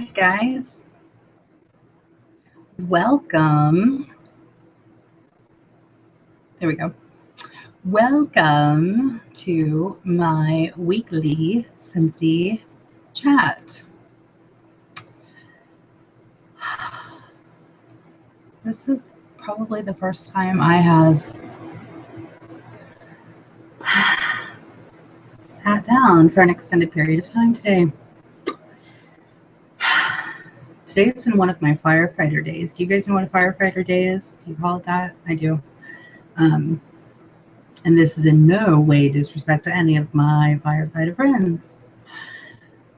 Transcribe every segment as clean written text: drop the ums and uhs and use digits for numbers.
right, guys. Welcome. There we go. Welcome to my weekly Scentsy chat. This is probably the first time I have sat down for an extended period of time today. Today's been one of my firefighter days. Do you guys know what a firefighter day is? Do you call it that? I do. And this is in no way disrespect to any of my firefighter friends.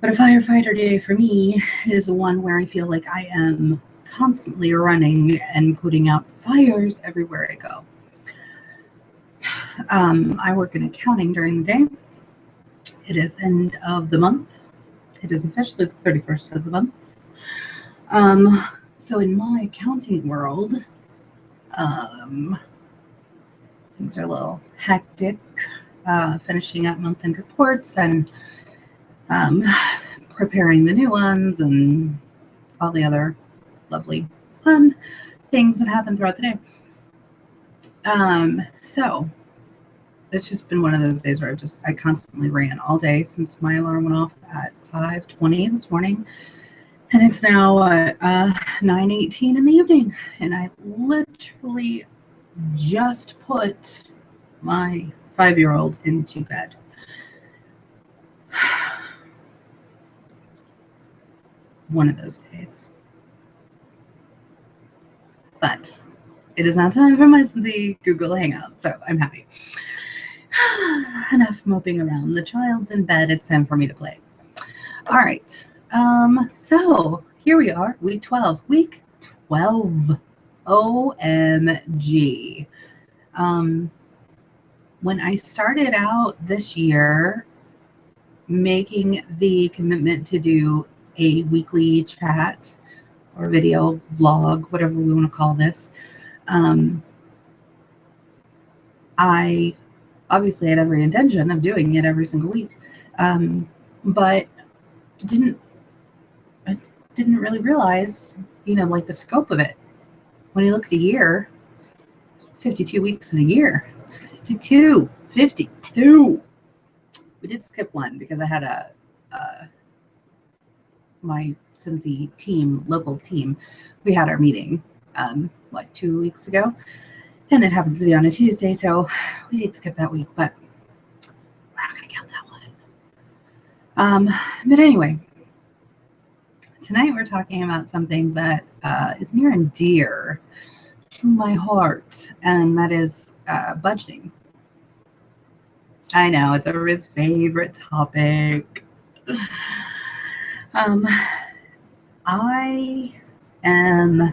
But a firefighter day for me is one where I feel like I am constantly running and putting out fires everywhere I go. I work in accounting during the day. It is end of the month. It is officially the 31st of the month. So in my accounting world, things are a little hectic, finishing up month-end reports and preparing the new ones and all the other lovely fun things that happen throughout the day. So it's just been one of those days where I constantly ran all day since my alarm went off at 5:20 this morning. And it's now 9:18 in the evening, and I literally just put my 5-year-old into bed. One of those days. But it is not time for my Scentsy Google Hangout, so I'm happy. Enough moping around. The child's in bed. It's time for me to play. All right. So here we are, week 12. Week 12. OMG. When I started out this year making the commitment to do a weekly chat or video vlog, whatever we want to call this, I obviously had every intention of doing it every single week, but I didn't really realize, like the scope of it. When you look at a year, 52 weeks in a year, it's 52. We did skip one because I had my Scentsy team, local team, we had our meeting, 2 weeks ago, and it happens to be on a Tuesday, so we did skip that week, but we're not going to count that one. But anyway, tonight we're talking about something that is near and dear to my heart, and that is budgeting. I know, it's everybody's favorite topic. I am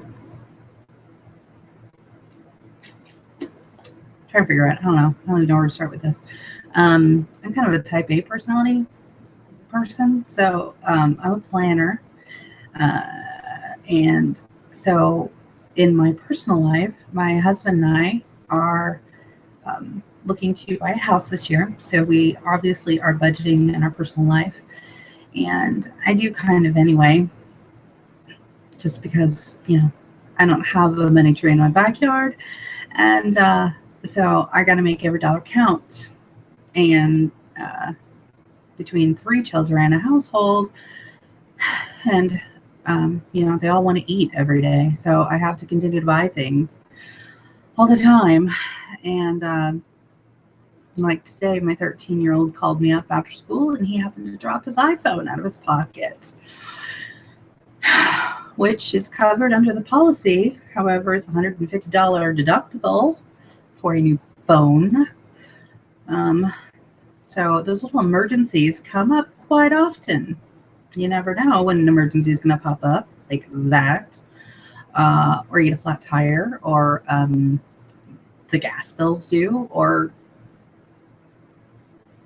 trying to figure out, I don't even know where to start with this. I'm kind of a type A personality person, so I'm a planner. And so in my personal life, my husband and I are looking to buy a house this year. So we obviously are budgeting in our personal life. And I do kind of anyway, just because, I don't have a money tree in my backyard. And so I got to make every dollar count. And between 3 children in a household, and they all want to eat every day, so I have to continue to buy things all the time. And like today, my 13-year-old called me up after school, and he happened to drop his iPhone out of his pocket, which is covered under the policy. However, it's $150 deductible for a new phone. So those little emergencies come up quite often. You never know when an emergency is going to pop up, like that, or you get a flat tire, or the gas bills due, or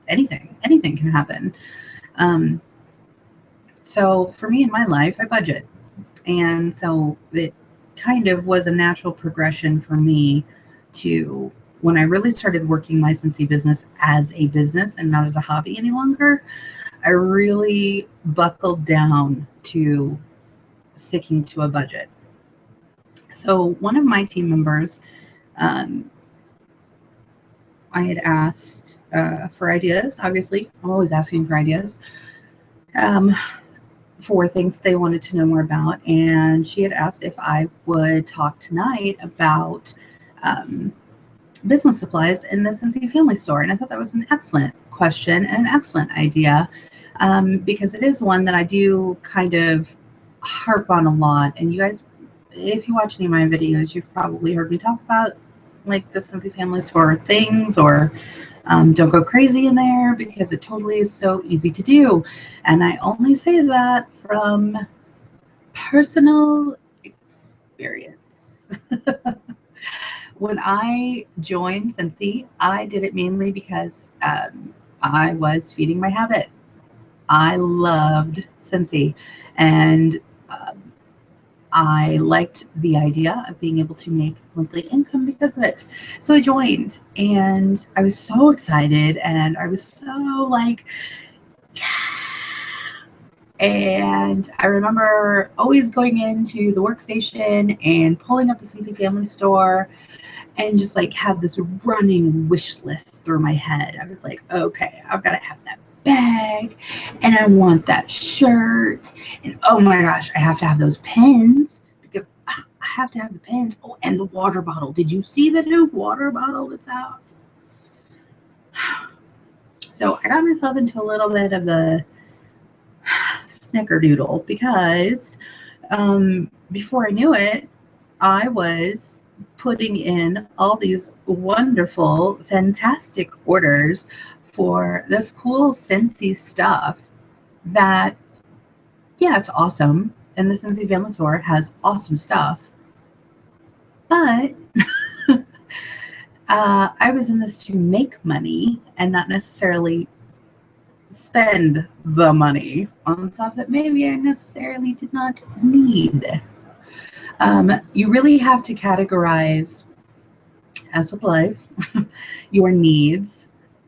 anything can happen. So for me in my life, I budget. And so it kind of was a natural progression for me to, when I really started working my Scentsy business as a business and not as a hobby any longer, I really buckled down to sticking to a budget. So one of my team members, I had asked for ideas. Obviously, I'm always asking for ideas for things they wanted to know more about. And she had asked if I would talk tonight about business supplies in the Scentsy family store. And I thought that was an excellent question and an excellent idea, because it is one that I do kind of harp on a lot. And you guys, if you watch any of my videos, you've probably heard me talk about like the Scentsy family store things, or don't go crazy in there, because it totally is so easy to do. And I only say that from personal experience. When I joined Scentsy, I did it mainly because I was feeding my habit. I loved Scentsy, and I liked the idea of being able to make monthly income because of it. So I joined, and I was so excited, and I was so like, yeah. And I remember always going into the workstation and pulling up the Scentsy family store and just like have this running wish list through my head. I was like, okay, I've got to have that bag, and I want that shirt, and oh my gosh, I have to have those pens, because I have to have the pens. Oh, and the water bottle. Did you see the new water bottle that's out? So I got myself into a little bit of the snickerdoodle, because before I knew it, I was putting in all these wonderful, fantastic orders for this cool Scentsy stuff that, yeah, it's awesome. And the Scentsy family store has awesome stuff. But I was in this to make money and not necessarily spend the money on stuff that maybe I necessarily did not need. You really have to categorize, as with life, your needs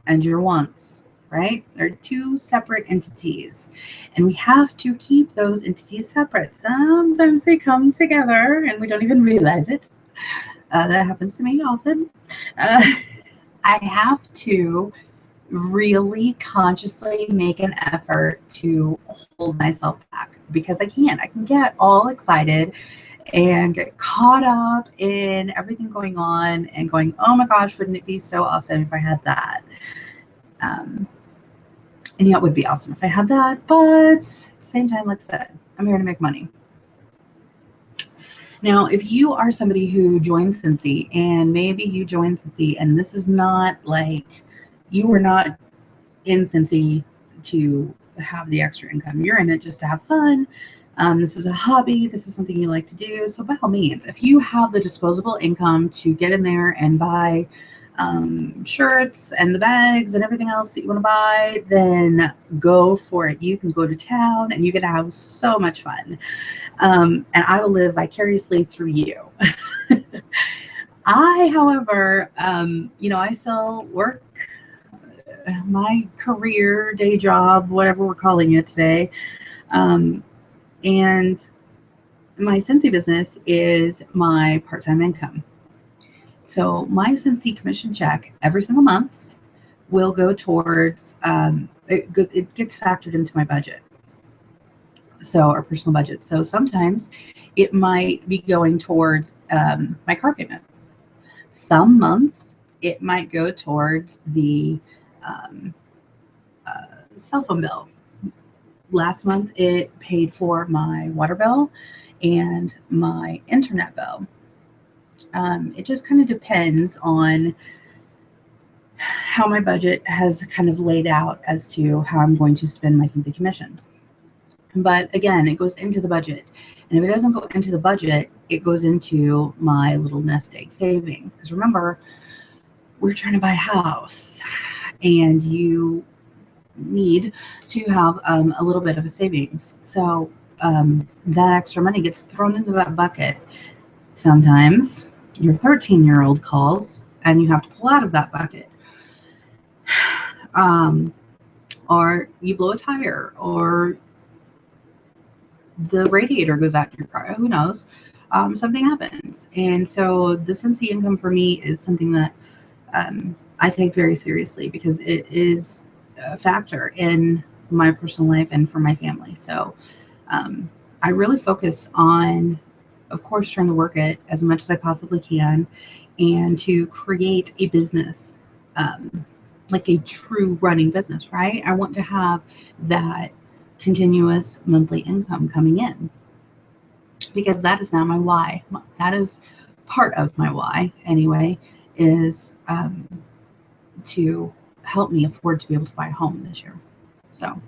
and your wants, right? They're two separate entities, and we have to keep those entities separate. Sometimes they come together and we don't even realize it. That happens to me often. I have to really consciously make an effort to hold myself back, because I can get all excited and get caught up in everything going on and going, oh my gosh, wouldn't it be so awesome if I had that? And yeah, it would be awesome if I had that, but at the same time, like I said, I'm here to make money. Now, if you are somebody who joins Scentsy, and maybe you join Scentsy and this is not like, you were not in Scentsy to have the extra income, you're in it just to have fun. This is a hobby. This is something you like to do. So by all means, if you have the disposable income to get in there and buy shirts and the bags and everything else that you want to buy, then go for it. You can go to town and you can have so much fun. And I will live vicariously through you. I, however, I still work my career, day job, whatever we're calling it today. And my Scentsy business is my part-time income. So my Scentsy commission check every single month will go towards, it gets factored into my budget. So our personal budget. So sometimes it might be going towards my car payment. Some months it might go towards the cell phone bill. Last month, it paid for my water bill and my internet bill. It just kind of depends on how my budget has kind of laid out as to how I'm going to spend my Scentsy commission. But again, it goes into the budget. And if it doesn't go into the budget, it goes into my little nest egg savings. Because remember, we're trying to buy a house, and you need to have a little bit of a savings. So that extra money gets thrown into that bucket. Sometimes your 13-year-old calls and you have to pull out of that bucket. Or you blow a tire, or the radiator goes out in your car. Who knows? Something happens. And so the Scentsy income for me is something that I take very seriously because it is a factor in my personal life and for my family. So I really focus on, of course, trying to work it as much as I possibly can and to create a business, like a true running business, right? I want to have that continuous monthly income coming in because that is now my why. That is part of my why, anyway, is to help me afford to be able to buy a home this year. So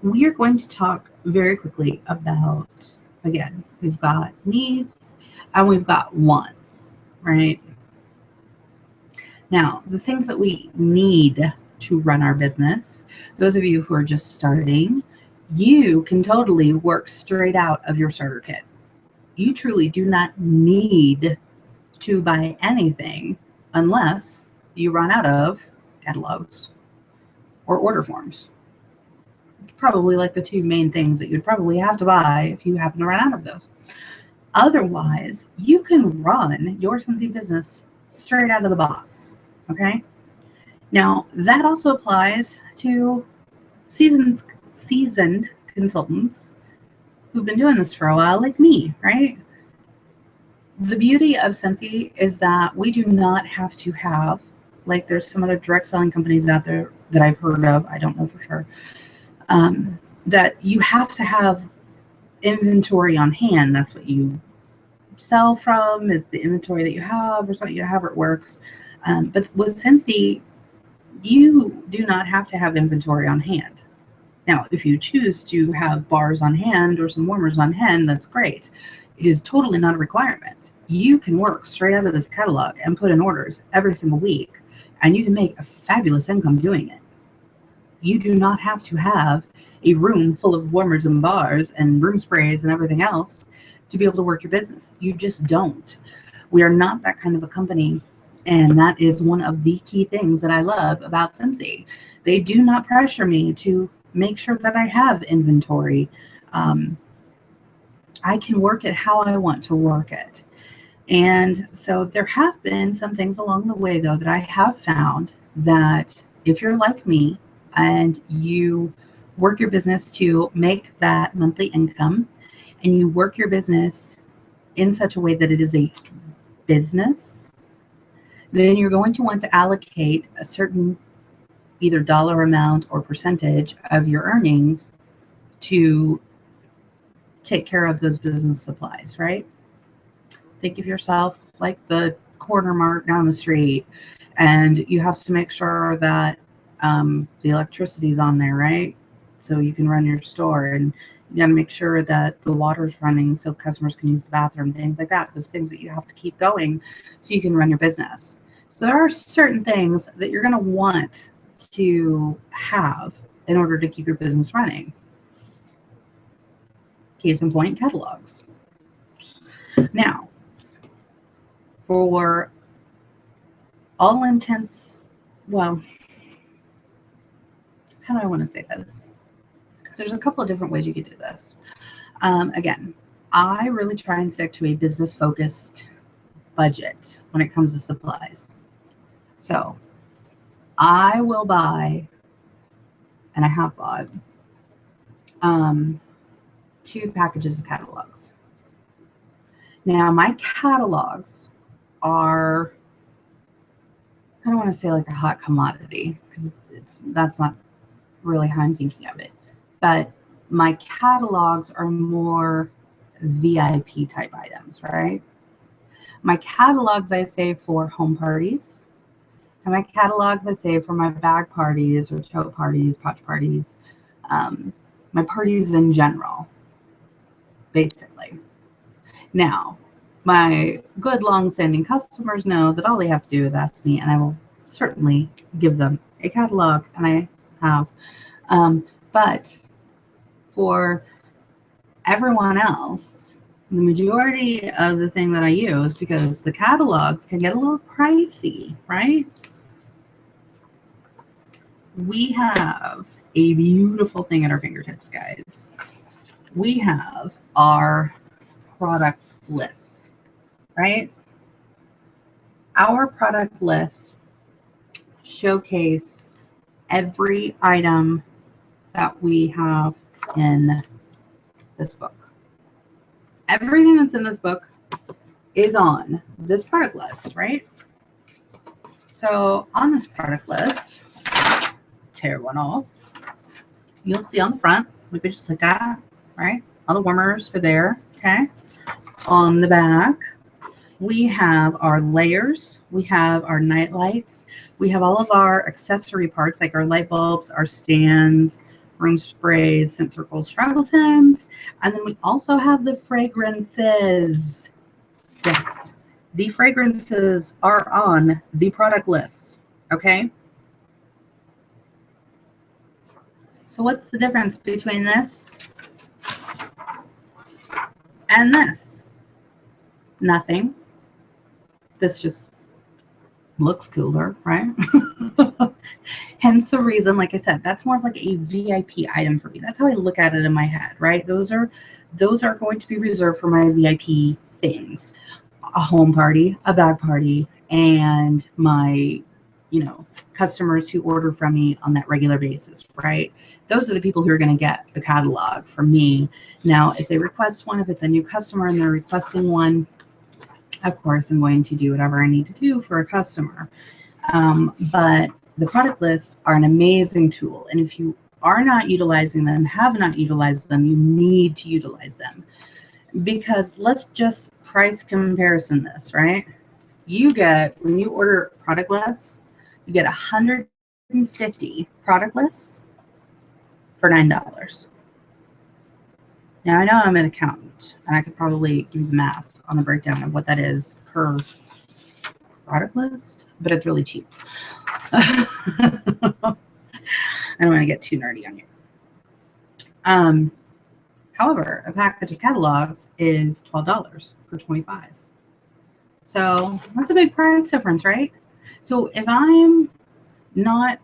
we are going to talk very quickly about, again, we've got needs and we've got wants, right? Now, the things that we need to run our business, those of you who are just starting, you can totally work straight out of your starter kit. You truly do not need to buy anything unless you run out of catalogs or order forms. Probably like the two main things that you'd probably have to buy if you happen to run out of those. Otherwise, you can run your Scentsy business straight out of the box, okay? Now, that also applies to seasoned consultants who've been doing this for a while, like me, right? The beauty of Scentsy is that we do not have to have, like there's some other direct selling companies out there that I've heard of, I don't know for sure, that you have to have inventory on hand. That's what you sell from, is the inventory that you have or something, however it works. But with Scentsy, you do not have to have inventory on hand. Now, if you choose to have bars on hand or some warmers on hand, that's great. It is totally not a requirement. You can work straight out of this catalog and put in orders every single week, and you can make a fabulous income doing it. You do not have to have a room full of warmers and bars and room sprays and everything else to be able to work your business. You just don't. We are not that kind of a company. And that is one of the key things that I love about Scentsy. They do not pressure me to make sure that I have inventory. I can work it how I want to work it. And so there have been some things along the way, though, that I have found that if you're like me and you work your business to make that monthly income and you work your business in such a way that it is a business, then you're going to want to allocate a certain either dollar amount or percentage of your earnings to take care of those business supplies, right? Think of yourself like the corner mart down the street, and you have to make sure that the electricity's on there, right? So you can run your store, and you got to make sure that the water's running so customers can use the bathroom, things like that. Those things that you have to keep going so you can run your business. So there are certain things that you're going to want to have in order to keep your business running. Case in point, catalogs. Now, for all intents, well, how do I want to say this? Because there's a couple of different ways you could do this. Again, I really try and stick to a business-focused budget when it comes to supplies. So I will buy, and I have bought, 2 packages of catalogs. Now, my catalogs are, I don't want to say like a hot commodity, because that's not really how I'm thinking of it. But my catalogs are more VIP type items, right? My catalogs I save for home parties, and my catalogs I save for my bag parties or tote parties, pouch parties, my parties in general, basically. Now, my good long-standing customers know that all they have to do is ask me, and I will certainly give them a catalog, and I have. But for everyone else, the majority of the thing that I use, because the catalogs can get a little pricey, right? we have a beautiful thing at our fingertips, guys. We have our product lists, right? Our product lists showcase every item that we have in this book. Everything that's in this book is on this product list, right? So on this product list, tear one off. You'll see on the front, we could just look at, right? All the warmers are there, okay? On the back, we have our layers, we have our night lights, we have all of our accessory parts like our light bulbs, our stands, room sprays, scent circles, travel tins, and then we also have the fragrances. Yes, the fragrances are on the product list, okay? So what's the difference between this and this? Nothing. This just looks cooler, right? Hence the reason, like I said, that's more of like a VIP item for me. That's how I look at it in my head, right? Those are going to be reserved for my VIP things. A home party, a bag party, and my, customers who order from me on that regular basis, right? Those are the people who are going to get a catalog from me. Now, if they request one, if it's a new customer and they're requesting one, of course, I'm going to do whatever I need to do for a customer. But the product lists are an amazing tool. And if you are not utilizing them, have not utilized them, you need to utilize them. Because let's just price comparison this, right? You get, when you order product lists, you get 150 product lists for $9. Now, I know I'm an accountant, and I could probably give you the math on the breakdown of what that is per product list, but it's really cheap. I don't want to get too nerdy on you. However, a package of catalogs is $12 for 25. So that's a big price difference, right? So if I'm not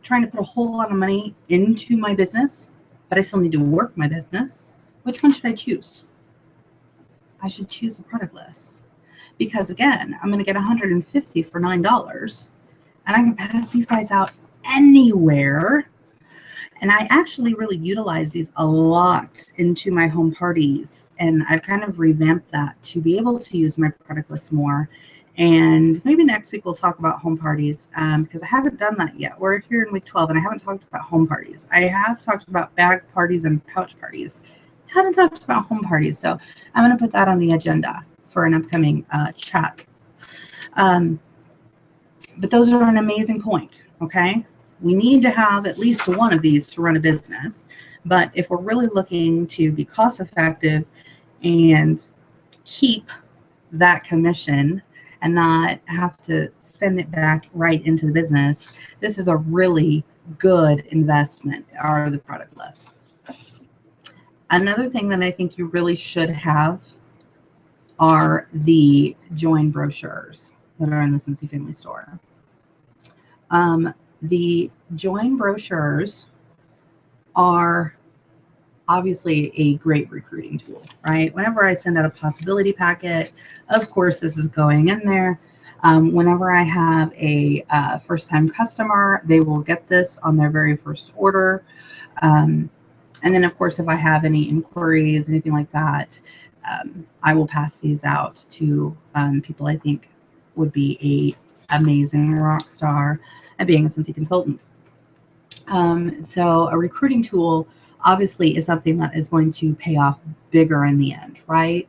trying to put a whole lot of money into my business, but I still need to work my business, which one should I choose? I should choose the product list. Because again, I'm going to get 150 for $9, and I can pass these guys out anywhere. And I actually really utilize these a lot into my home parties. And I've kind of revamped that to be able to use my product list more. And maybe next week we'll talk about home parties because I haven't done that yet. We're here in week 12 and I haven't talked about home parties. I have talked about bag parties and pouch parties. I haven't talked about home parties. So I'm going to put that on the agenda for an upcoming chat. But those are an amazing point, okay? We need to have at least one of these to run a business. But if we're really looking to be cost effective and keep that commission and not have to spend it back right into the business, this is a really good investment, are the product lists. Another thing that I think you really should have are the join brochures that are in the Scentsy Family Store. The join brochures are obviously a great recruiting tool, right? Whenever I send out a possibility packet, of course, this is going in there. Whenever I have a first-time customer, they will get this on their very first order. And then, of course, if I have any inquiries, anything like that, I will pass these out to people I think would be a amazing rock star at being a Scentsy consultant. So a recruiting tool obviously is something that is going to pay off bigger in the end, right?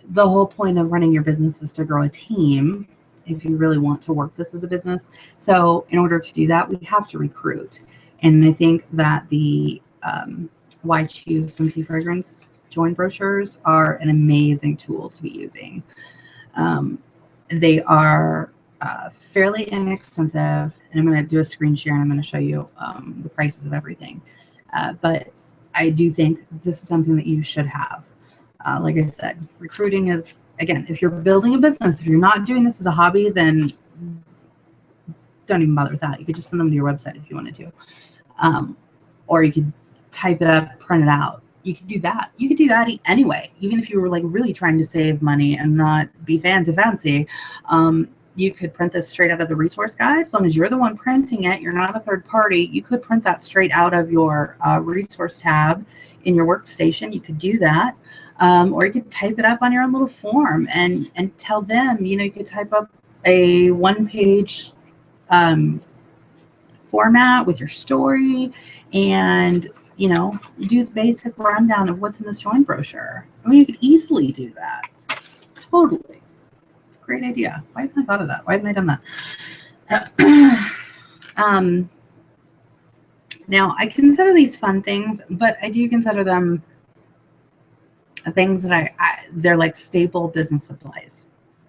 The whole point of running your business is to grow a team if you really want to work this as a business. So in order to do that, we have to recruit. And I think that the Why Choose Scentsy Fragrance join brochures are an amazing tool to be using. They are fairly inexpensive, and I'm going to do a screen share and I'm going to show you the prices of everything. But I do think this is something that you should have. Like I said, recruiting is, again, if you're building a business, if you're not doing this as a hobby, then don't even bother with that. You could just send them to your website if you wanted to. Or you could type it up, print it out. You could do that. You could do that anyway, even if you were like really trying to save money and not be fancy. You could print this straight out of the resource guide. As long as you're the one printing it, you're not a third party, you could print that straight out of your resource tab in your workstation. You could do that. Or you could type it up on your own little form and tell them, you could type up a one-page format with your story and, do the basic rundown of what's in this join brochure. I mean, you could easily do that. Totally. It's a great idea. Why haven't I thought of that? Why haven't I done that? Now, I consider these fun things, but I do consider them things that they're like staple business supplies.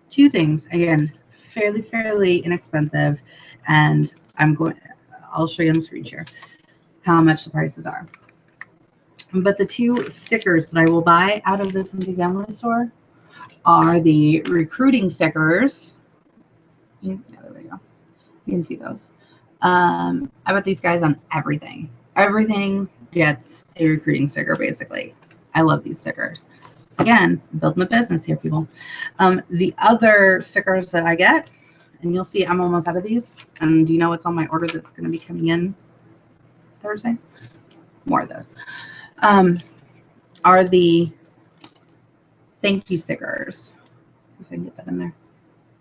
Two things, again, fairly inexpensive, and I'll show you on the screen share how much the prices are. But the two stickers that I will buy out of the Scentsy Family Store are the recruiting stickers. Yeah, there we go. You can see those. I put these guys on everything. Everything gets a recruiting sticker, basically. I love these stickers. Again, building a business here, people. The other stickers that I get, and you'll see I'm almost out of these. And do you know what's on my order that's going to be coming in Thursday? More of those. Are the thank you stickers. See if I can get that in there.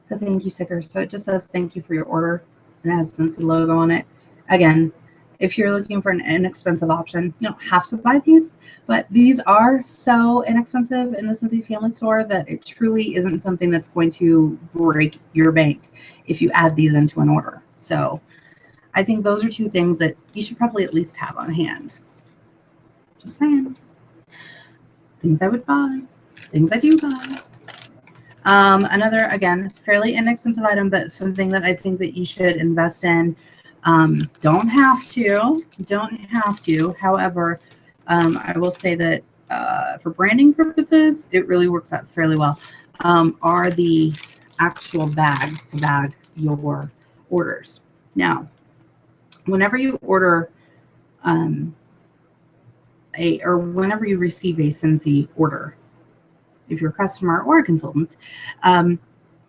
The thank you stickers. So it just says thank you for your order, and it has a Scentsy logo on it. Again, if you're looking for an inexpensive option, you don't have to buy these, but these are so inexpensive in the Scentsy Family Store that it truly isn't something that's going to break your bank if you add these into an order. So I think those are two things that you should probably at least have on hand. Just saying. Things I would buy. Things I do buy. Another, again, fairly inexpensive item, but something that I think that you should invest in. Don't have to. However, I will say that for branding purposes, it really works out fairly well. Are the actual bags to bag your orders. Now, whenever you order whenever you receive a Scentsy order, if you're a customer or a consultant,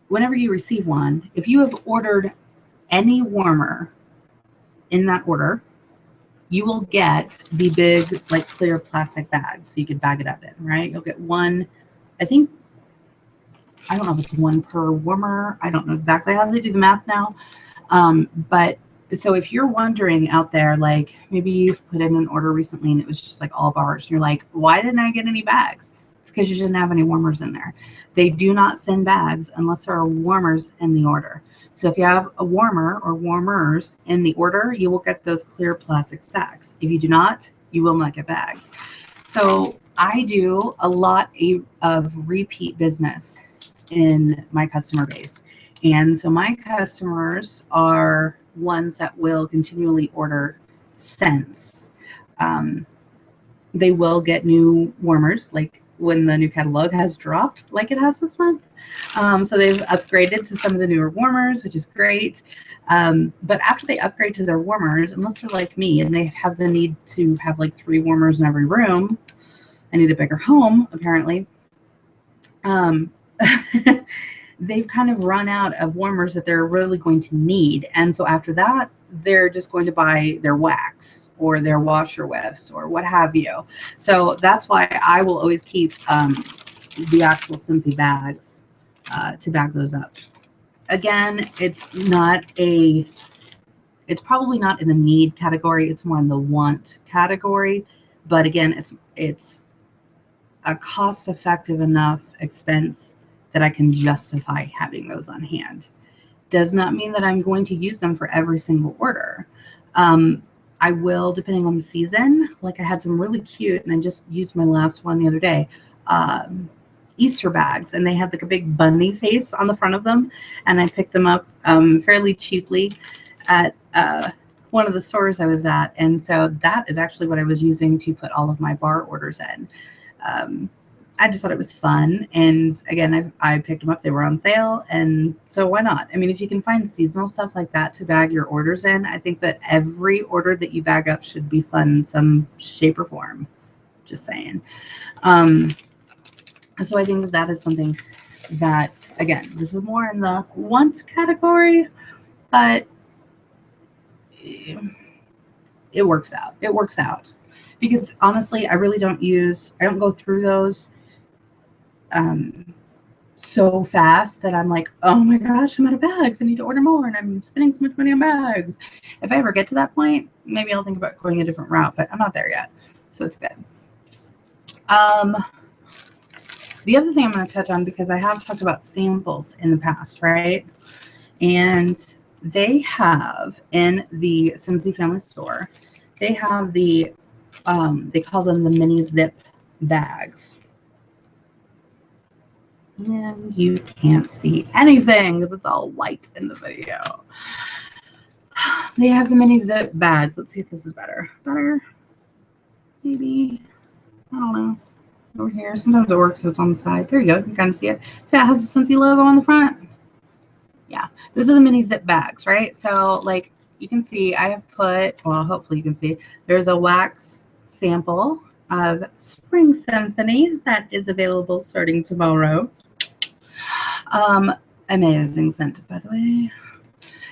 whenever you receive one, if you have ordered any warmer in that order, you will get the big, like, clear plastic bags so you can bag it up in, right? You'll get one, I don't know if it's one per warmer. I don't know exactly how they do the math now. But so if you're wondering out there, like maybe you've put in an order recently and it was just like all bars, and you're like, why didn't I get any bags? It's because you didn't have any warmers in there. They do not send bags unless there are warmers in the order. So if you have a warmer or warmers in the order, you will get those clear plastic sacks. If you do not, you will not get bags. So I do a lot of repeat business in my customer base. And so my customers are ones that will continually order scents. They will get new warmers, like when the new catalog has dropped, like it has this month. So they've upgraded to some of the newer warmers, which is great. But after they upgrade to their warmers, unless they're like me and they have the need to have like 3 warmers in every room, I need a bigger home, apparently. They've kind of run out of warmers that they're really going to need. And so after that, they're just going to buy their wax or their washer whiffs or what have you. So that's why I will always keep the actual Scentsy bags to bag those up. Again, it's probably not in the need category. It's more in the want category. But again, it's a cost-effective enough expense that I can justify having those on hand. Does not mean that I'm going to use them for every single order. I will, depending on the season. Like I had some really cute, and I just used my last one the other day, Easter bags, and they had like a big bunny face on the front of them, and I picked them up fairly cheaply at one of the stores I was at, and so that is actually what I was using to put all of my bar orders in. I just thought it was fun. And again, I picked them up. They were on sale. And so why not? I mean, if you can find seasonal stuff like that to bag your orders in, I think that every order that you bag up should be fun in some shape or form. Just saying. So I think that that is something that, again, this is more in the want category, but it works out. It works out. Because honestly, I don't go through those so fast that I'm like, oh my gosh, I'm out of bags. I need to order more, and I'm spending so much money on bags. If I ever get to that point, maybe I'll think about going a different route, but I'm not there yet. So it's good. The other thing I'm going to touch on, because I have talked about samples in the past, right? And they have in the Scentsy family store, they have the, they call them the mini zip bags. And you can't see anything because it's all white in the video. They have the mini zip bags. Let's see if this is better. Better? Maybe. I don't know. Over here. Sometimes it works if it's on the side. There you go. You can kind of see it. See, it has the Scentsy logo on the front. Yeah. Those are the mini zip bags, right? So, like, you can see I have put, well, hopefully you can see, there's a wax sample of Spring Symphony that is available starting tomorrow. Amazing scent, by the way.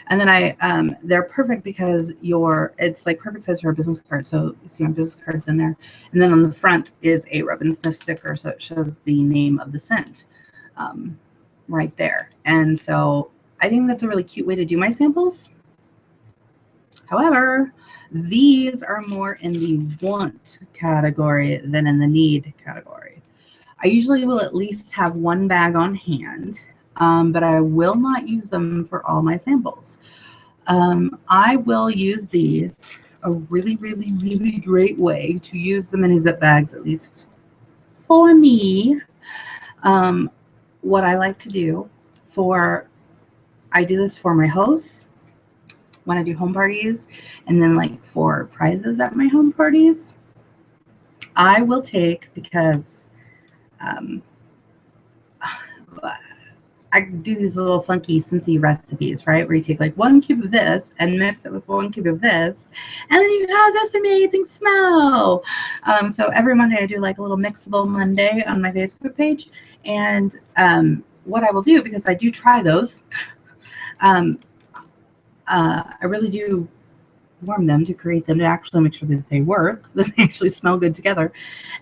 And then they're perfect because it's like perfect size for a business card. So you see my business cards in there. And then on the front is a rub and sniff sticker. So it shows the name of the scent right there. And so I think that's a really cute way to do my samples. However, these are more in the want category than in the need category. I usually will at least have one bag on hand. But I will not use them for all my samples. I will use these, a really, really, really great way to use the mini zip bags, at least for me. What I like to do I do this for my hosts when I do home parties, and then like for prizes at my home parties. I will take, because I do these little funky Scentsy recipes, right? Where you take like 1 cube of this and mix it with 1 cube of this, and then you have this amazing smell. So every Monday I do like a little mixable Monday on my Facebook page. And what I will do, because I do try those, I really do warm them to create them to actually make sure that they work, that they actually smell good together.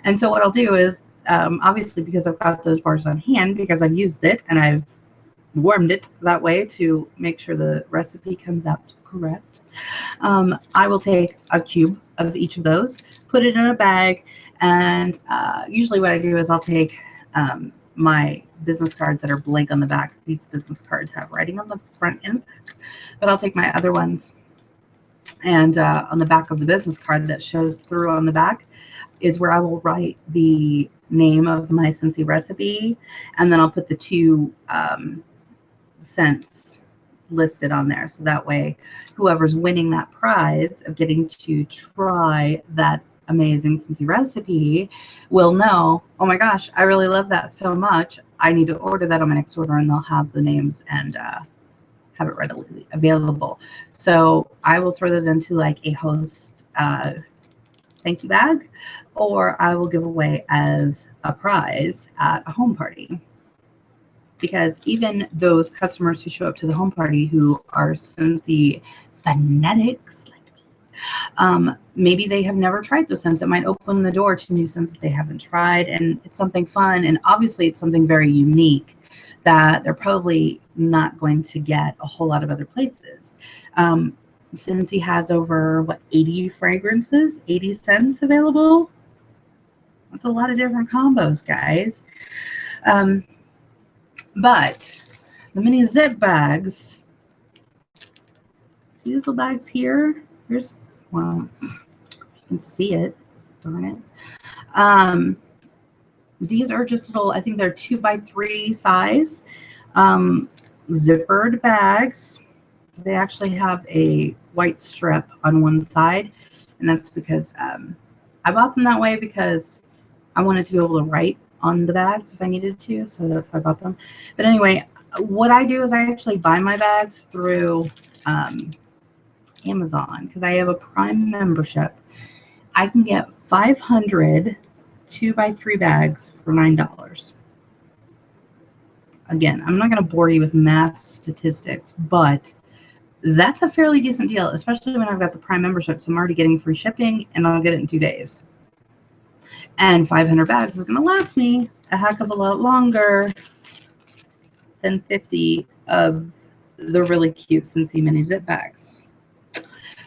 And so what I'll do is, obviously, because I've got those bars on hand, because I've used it and I've warmed it that way to make sure the recipe comes out correct, I will take a cube of each of those, put it in a bag, and usually what I do is I'll take my business cards that are blank on the back. These business cards have writing on the front and back, but I'll take my other ones, and on the back of the business card that shows through on the back is where I will write the name of my Scentsy recipe, and then I'll put the 2 scents listed on there. So that way, whoever's winning that prize of getting to try that amazing Scentsy recipe will know, oh my gosh, I really love that so much. I need to order that on my next order, and they'll have the names and have it readily available. So I will throw those into like a host thank you bag, or I will give away as a prize at a home party. Because even those customers who show up to the home party who are Scentsy fanatics like me, maybe they have never tried those scents. It might open the door to new scents that they haven't tried, and it's something fun, and obviously it's something very unique that they're probably not going to get a whole lot of other places. Scentsy has over, 80 fragrances, 80 scents available. That's a lot of different combos, guys. But the mini zip bags, see these little bags here? Here's, well, you can see it, darn it. These are just little, I think they're 2x3 size, zippered bags. They actually have a white strip on one side, and that's because I bought them that way because I wanted to be able to write on the bags if I needed to, so that's why I bought them. But anyway, what I do is I actually buy my bags through Amazon because I have a Prime membership. I can get 500 2x3 bags for $9. Again, I'm not going to bore you with math statistics, but that's a fairly decent deal, especially when I've got the Prime membership. So I'm already getting free shipping, and I'll get it in 2 days. And 500 bags is going to last me a heck of a lot longer than 50 of the really cute Scentsy mini zip bags.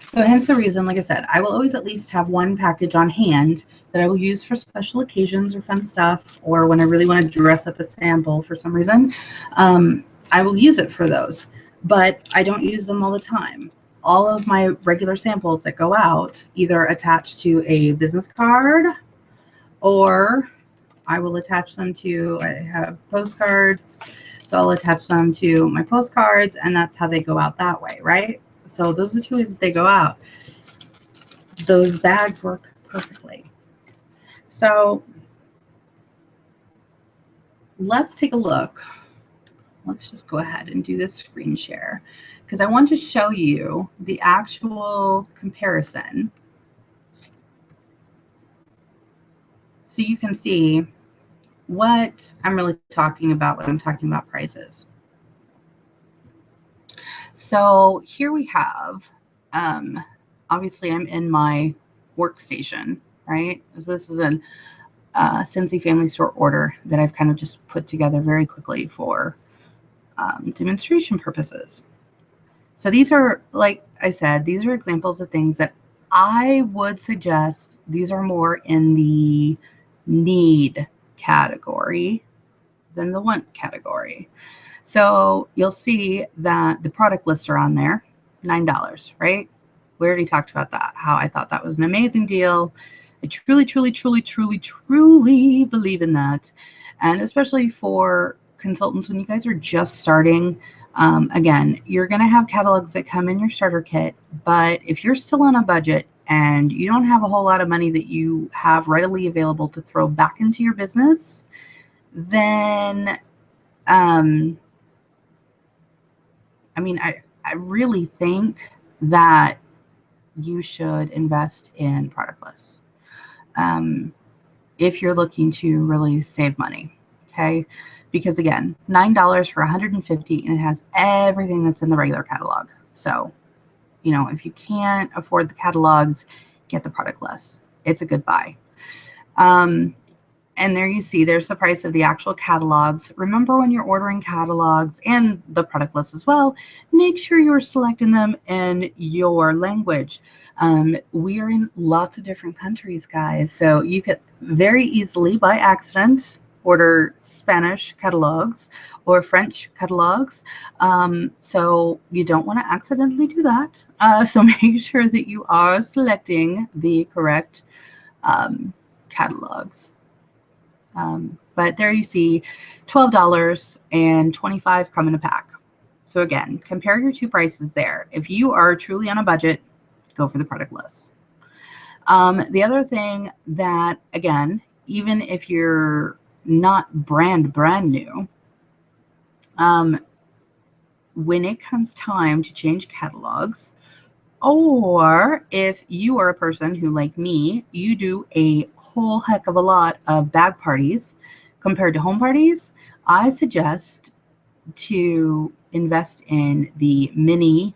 So hence the reason, like I said, I will always at least have one package on hand that I will use for special occasions or fun stuff, or when I really want to dress up a sample for some reason. I will use it for those, but I don't use them all the time. All of my regular samples that go out either attach to a business card, or I will attach them to, I have postcards, so I'll attach them to my postcards, and that's how they go out that way, right? So those are the 2 ways that they go out. Those bags work perfectly. So let's take a look. Let's just go ahead and do this screen share because I want to show you the actual comparison so you can see what I'm really talking about when I'm talking about prices. So here we have, obviously I'm in my workstation, right? So this is a Scentsy Family Store order that I've kind of just put together very quickly for demonstration purposes. So these are, like I said, these are examples of things that I would suggest. These are more in the need category than the want category. So you'll see that the product lists are on there, $9, right? We already talked about that, how I thought that was an amazing deal. I truly, truly, truly, truly, truly believe in that. And especially for consultants, when you guys are just starting, again, you're going to have catalogs that come in your starter kit. But if you're still on a budget and you don't have a whole lot of money that you have readily available to throw back into your business, then I mean, I really think that you should invest in product lists if you're looking to really save money, okay? Because again, $9 for 150, and it has everything that's in the regular catalog. So, you know, if you can't afford the catalogs, get the product list. It's a good buy. And there you see, there's the price of the actual catalogs. Remember, when you're ordering catalogs and the product list as well, make sure you're selecting them in your language. We are in lots of different countries, guys. So you could very easily, by accident, order Spanish catalogs or French catalogs. So you don't want to accidentally do that. So make sure that you are selecting the correct catalogs. But there you see $12 and $25 come in a pack. So again, compare your 2 prices there. If you are truly on a budget, go for the product list. The other thing that, again, even if you're not brand new, when it comes time to change catalogs, or if you are a person who, like me, you do a whole heck of a lot of bag parties compared to home parties, I suggest to invest in the mini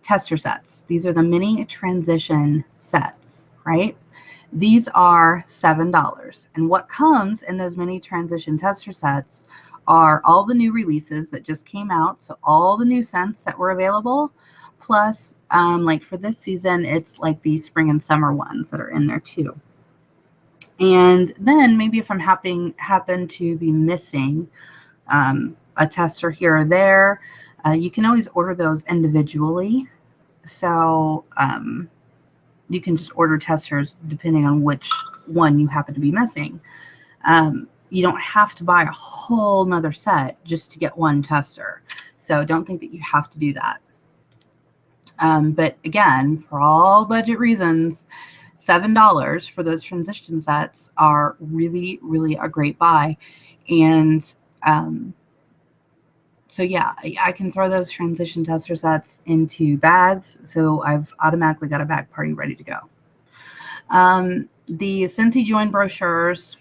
tester sets. These are the mini transition sets, right? These are $7. And what comes in those mini transition tester sets are all the new releases that just came out. So all the new scents that were available, plus like for this season, it's like the spring and summer ones that are in there too. And then maybe if I'm happen to be missing a tester here or there, you can always order those individually. So you can just order testers depending on which one you happen to be missing. You don't have to buy a whole nother set just to get one tester. So don't think that you have to do that. But again, for all budget reasons, $7 for those transition sets are really, really a great buy. And so yeah, I can throw those transition tester sets into bags. So I've automatically got a bag party ready to go. The Scentsy join brochures,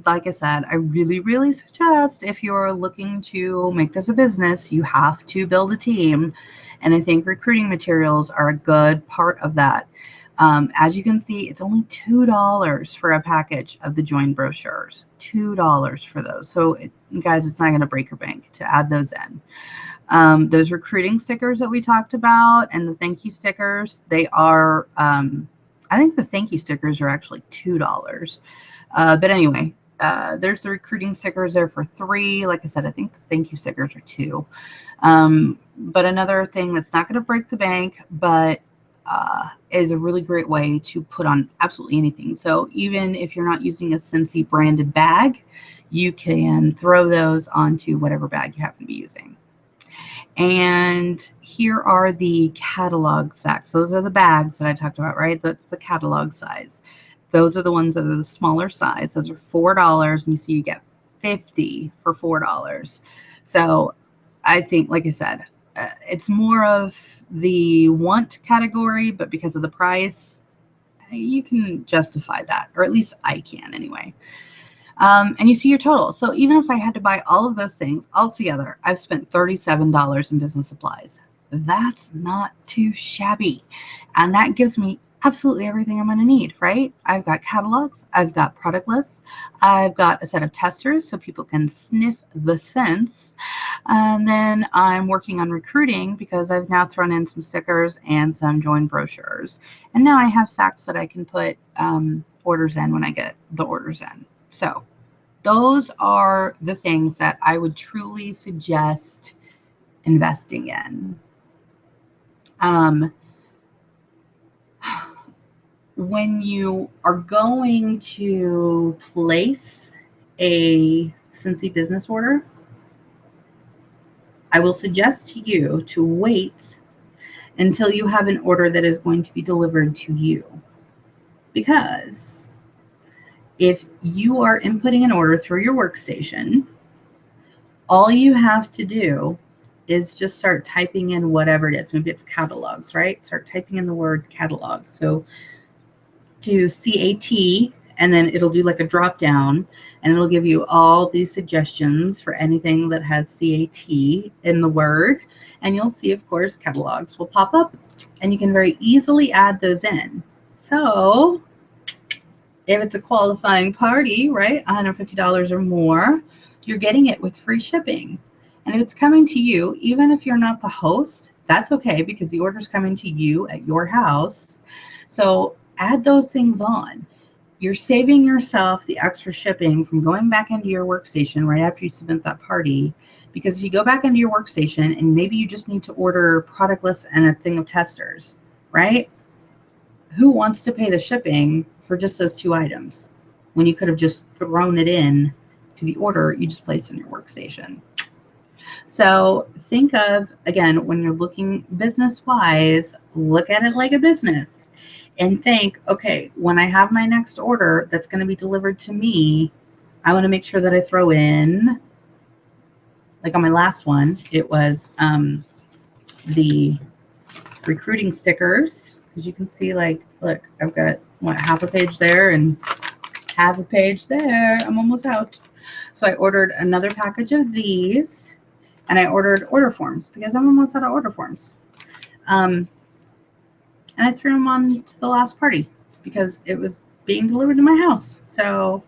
like I said, I really, really suggest if you're looking to make this a business, you have to build a team. And I think recruiting materials are a good part of that. As you can see, it's only $2 for a package of the join brochures. $2 for those. So, guys, it's not going to break your bank to add those in. Those recruiting stickers that we talked about and the thank you stickers, they are, I think the thank you stickers are actually $2. But anyway, there's the recruiting stickers there for $3. Like I said, I think the thank you stickers are $2. But another thing that's not going to break the bank, but is a really great way to put on absolutely anything. So even if you're not using a Scentsy branded bag, you can throw those onto whatever bag you happen to be using. And here are the catalog sacks. Those are the bags that I talked about, right? That's the catalog size. Those are the ones that are the smaller size. Those are $4, and you see you get 50 for $4. So I think, like I said, it's more of the want category, but because of the price, you can justify that, or at least I can anyway. And you see your total. So even if I had to buy all of those things all together, I've spent $37 in business supplies. That's not too shabby. And that gives me absolutely everything I'm going to need, right? I've got catalogs, I've got product lists, I've got a set of testers so people can sniff the scents. And then I'm working on recruiting because I've now thrown in some stickers and some join brochures. And now I have sacks that I can put orders in when I get the orders in. So those are the things that I would truly suggest investing in. When you are going to place a Scentsy business order, I will suggest to you to wait until you have an order that is going to be delivered to you. Because if you are inputting an order through your workstation, all you have to do is just start typing in whatever it is. Maybe it's catalogs, right? Start typing in the word catalog. So do CAT, and then it'll do like a drop down, and it'll give you all these suggestions for anything that has CAT in the word. And you'll see, of course, catalogs will pop up, and you can very easily add those in. So if it's a qualifying party, right, $150 or more, you're getting it with free shipping. And if it's coming to you, even if you're not the host, that's okay, because the order's coming to you at your house. So add those things on. You're saving yourself the extra shipping from going back into your workstation right after you submit that party. Because if you go back into your workstation and maybe you just need to order product lists and a thing of testers, right? Who wants to pay the shipping for just those 2 items when you could have just thrown it in to the order you just placed in your workstation? So think of, again, when you're looking business-wise, look at it like a business and think, okay, when I have my next order that's going to be delivered to me, I want to make sure that I throw in, like on my last one, it was the recruiting stickers. As you can see, like, look, I've got, what, half a page there and half a page there. I'm almost out. So I ordered another package of these. And I ordered order forms because I'm almost out of order forms. And I threw them on to the last party because it was being delivered to my house. So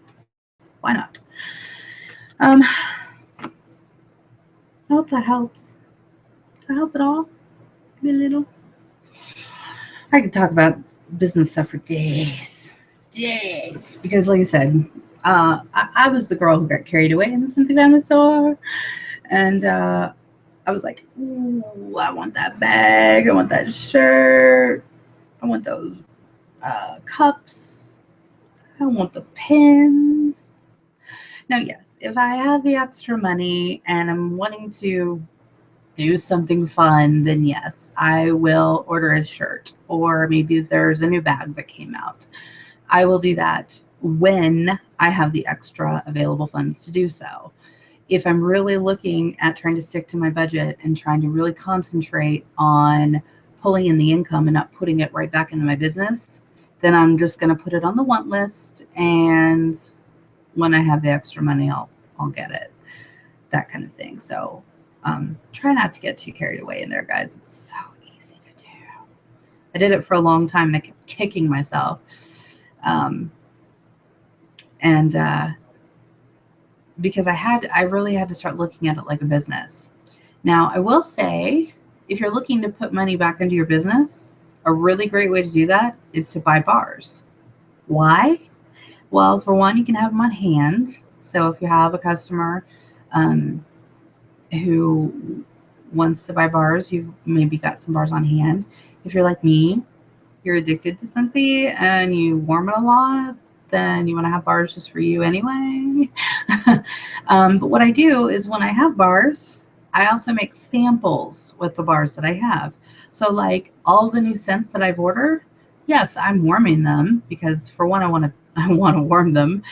why not? I hope that helps. Does that help at all? Maybe a little. I could talk about business stuff for days. Because like I said, I was the girl who got carried away in the Scentsy family store. And I was like, ooh, I want that bag. I want that shirt. I want those cups. I want the pins. Now, yes, if I have the extra money and I'm wanting to do something fun, then yes, I will order a shirt, or maybe there's a new bag that came out. I will do that when I have the extra available funds to do so. If I'm really looking at trying to stick to my budget and trying to really concentrate on pulling in the income and not putting it right back into my business, then I'm just going to put it on the want list, and when I have the extra money, I'll get it, that kind of thing. So try not to get too carried away in there, guys. It's so easy to do. I did it for a long time and I kept kicking myself. Because I really had to start looking at it like a business. Now, I will say, if you're looking to put money back into your business, a really great way to do that is to buy bars. Why? Well, for one, you can have them on hand. So if you have a customer who wants to buy bars, you've maybe got some bars on hand. If you're like me, you're addicted to Scentsy and you warm it a lot, then you want to have bars just for you anyway. But what I do is when I have bars, I also make samples with the bars that I have. So like all the new scents that I've ordered, yes, I'm warming them because for one, I want to warm them.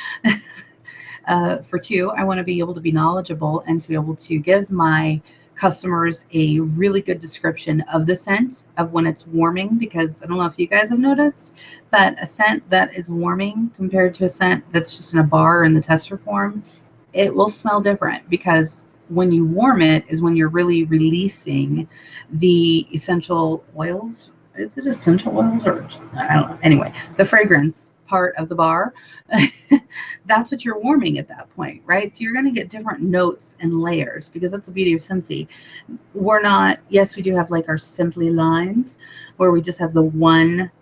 For two, I want to be able to be knowledgeable and to be able to give my customers a really good description of the scent of when it's warming, because I don't know if you guys have noticed, but a scent that is warming compared to a scent that's just in a bar in the tester form, it will smell different, because when you warm it is when you're really releasing the essential oils. Is it essential oils or I don't know. Anyway, the fragrance part of the bar, that's what you're warming at that point, right? So you're going to get different notes and layers, because that's the beauty of Scentsy. We're not, yes, we do have like our Simply lines where we just have the one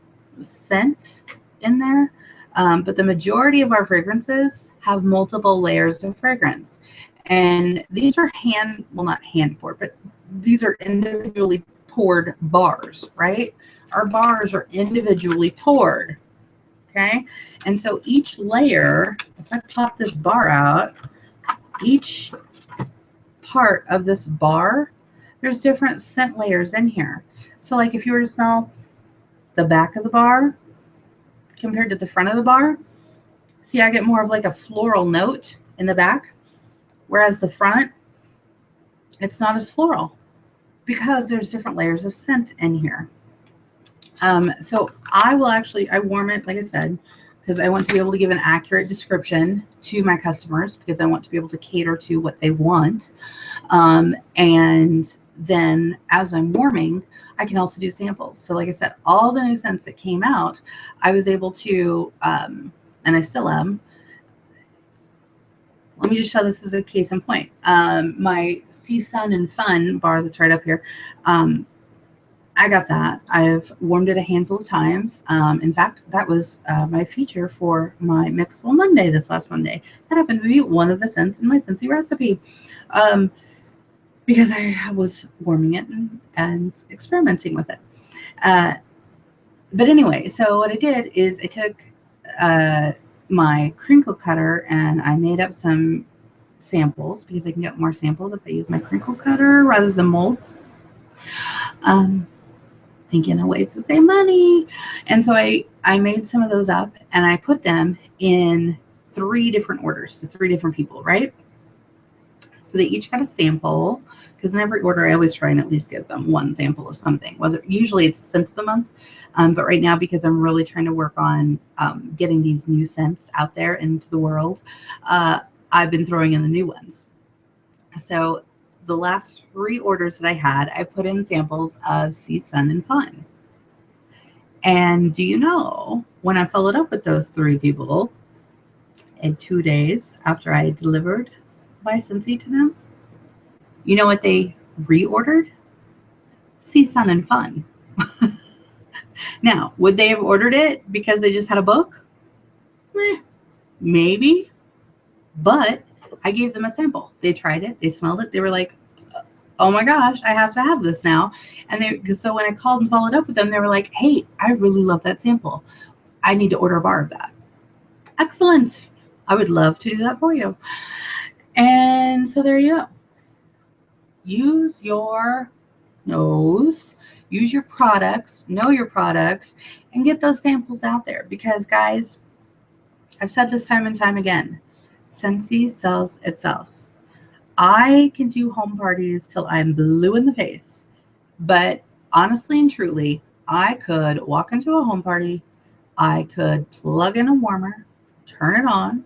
scent in there. But the majority of our fragrances have multiple layers of fragrance. And these are not hand poured, but these are individually poured bars, right? Our bars are individually poured. Okay. And so each layer, if I pop this bar out, each part of this bar, there's different scent layers in here. So like if you were to smell the back of the bar compared to the front of the bar, see, I get more of like a floral note in the back, whereas the front, it's not as floral because there's different layers of scent in here. So I warm it, like I said, because I want to be able to give an accurate description to my customers, because I want to be able to cater to what they want. And then as I'm warming, I can also do samples. So like I said, all the new scents that came out, I was able to, and I still am. Let me just show this as a case in point. My Sea, Sun, and Fun bar that's right up here, I got that. I've warmed it a handful of times. In fact, that was my feature for my Mixable Monday this last Monday. That happened to be one of the scents in my Scentsy recipe, because I was warming it and experimenting with it. But anyway, so what I did is I took my crinkle cutter and I made up some samples, because I can get more samples if I use my crinkle cutter rather than molds. Thinking of ways to save money. And so I made some of those up and I put them in 3 different orders to 3 different people, right? So they each got a sample, because in every order I always try and at least give them 1 sample of something. Whether usually it's scent of the month, but right now, because I'm really trying to work on getting these new scents out there into the world, I've been throwing in the new ones. So the last 3 orders that I had, I put in samples of Sea, Sun, and Fun. And do you know, when I followed up with those 3 people in 2 days after I delivered my Scentsy to them, you know what they reordered? Sea, Sun, and Fun. Now, would they have ordered it because they just had a book? Maybe. But I gave them a sample. They tried it. They smelled it. They were like, oh my gosh, I have to have this now. And so when I called and followed up with them, they were like, hey, I really love that sample. I need to order a bar of that. Excellent. I would love to do that for you. And so there you go. use your nose, use your products, know your products, and get those samples out there. Because guys, I've said this time and time again, Scentsy sells itself. I can do home parties till I'm blue in the face, but honestly and truly, I could walk into a home party, I could plug in a warmer, turn it on,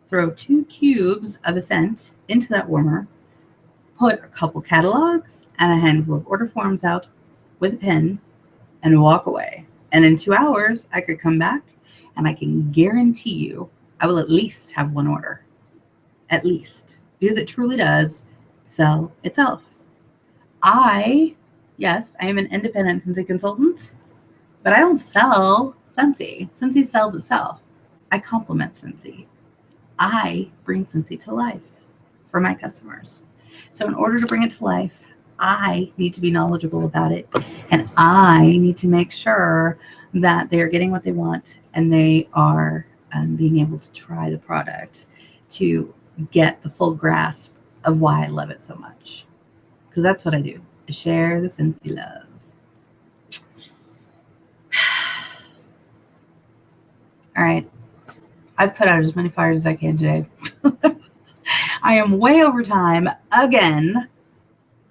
throw 2 cubes of a scent into that warmer, put a couple catalogs and a handful of order forms out with a pen, and walk away. And in 2 hours, I could come back and I can guarantee you I will at least have 1 order. At least. Because it truly does sell itself. Yes, I am an independent Scentsy consultant, but I don't sell Scentsy. Scentsy sells itself. I complement Scentsy. I bring Scentsy to life for my customers. So in order to bring it to life, I need to be knowledgeable about it, and I need to make sure that they're getting what they want and they are being able to try the product to get the full grasp of why I love it so much. Because that's what I do. I share the Scentsy love. All right. I've put out as many fires as I can today. I am way over time again.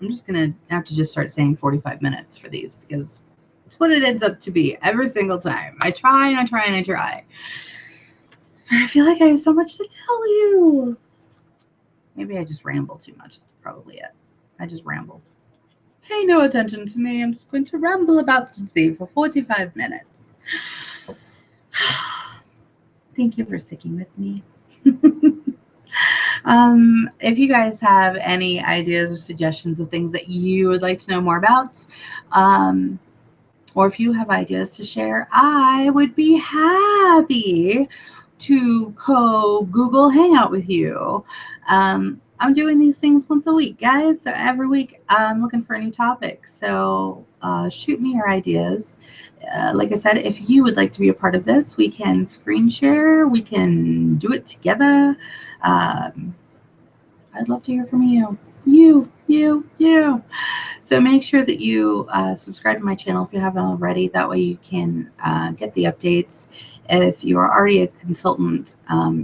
I'm just going to have to just start saying 45 minutes for these because it's what it ends up to be every single time. I try and I try and I try. But I feel like I have so much to tell you. Maybe I just ramble too much. That's probably it. I just ramble. Pay no attention to me. I'm just going to ramble about Scentsy for 45 minutes. Thank you for sticking with me. If you guys have any ideas or suggestions of things that you would like to know more about, or if you have ideas to share, I would be happy to Google Hangout with you. I'm doing these things once a week, guys. So every week I'm looking for a new topic. So shoot me your ideas. Like I said, if you would like to be a part of this, we can screen share. We can do it together. I'd love to hear from you. You. So make sure that you subscribe to my channel if you haven't already. That way you can get the updates. If you are already a consultant,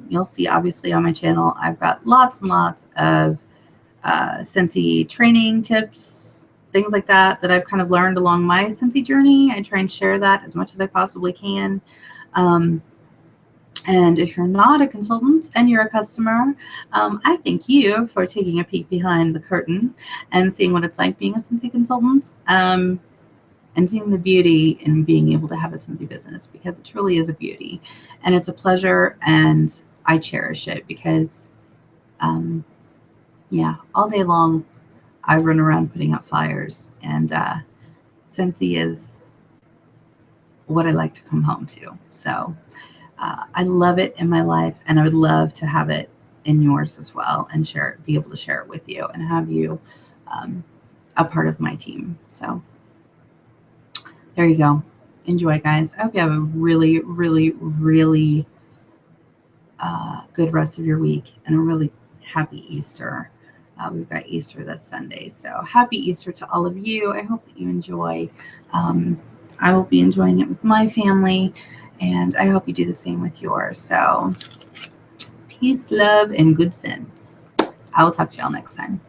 you'll see obviously on my channel, I've got lots and lots of Scentsy training tips, things like that I've kind of learned along my Scentsy journey. I try and share that as much as I possibly can. And if you're not a consultant and you're a customer, I thank you for taking a peek behind the curtain and seeing what it's like being a Scentsy consultant, and seeing the beauty in being able to have a Scentsy business, because it truly is a beauty and it's a pleasure, and I cherish it because, yeah, all day long I run around putting out flyers, and Scentsy is what I like to come home to. So I love it in my life, and I would love to have it in yours as well, and share it, be able to share it with you and have you a part of my team. So there you go. Enjoy, guys. I hope you have a really, really, really good rest of your week and a really happy Easter. We've got Easter this Sunday. So happy Easter to all of you. I hope that you enjoy. I will be enjoying it with my family, and I hope you do the same with yours. So peace, love, and good sense. I will talk to y'all next time.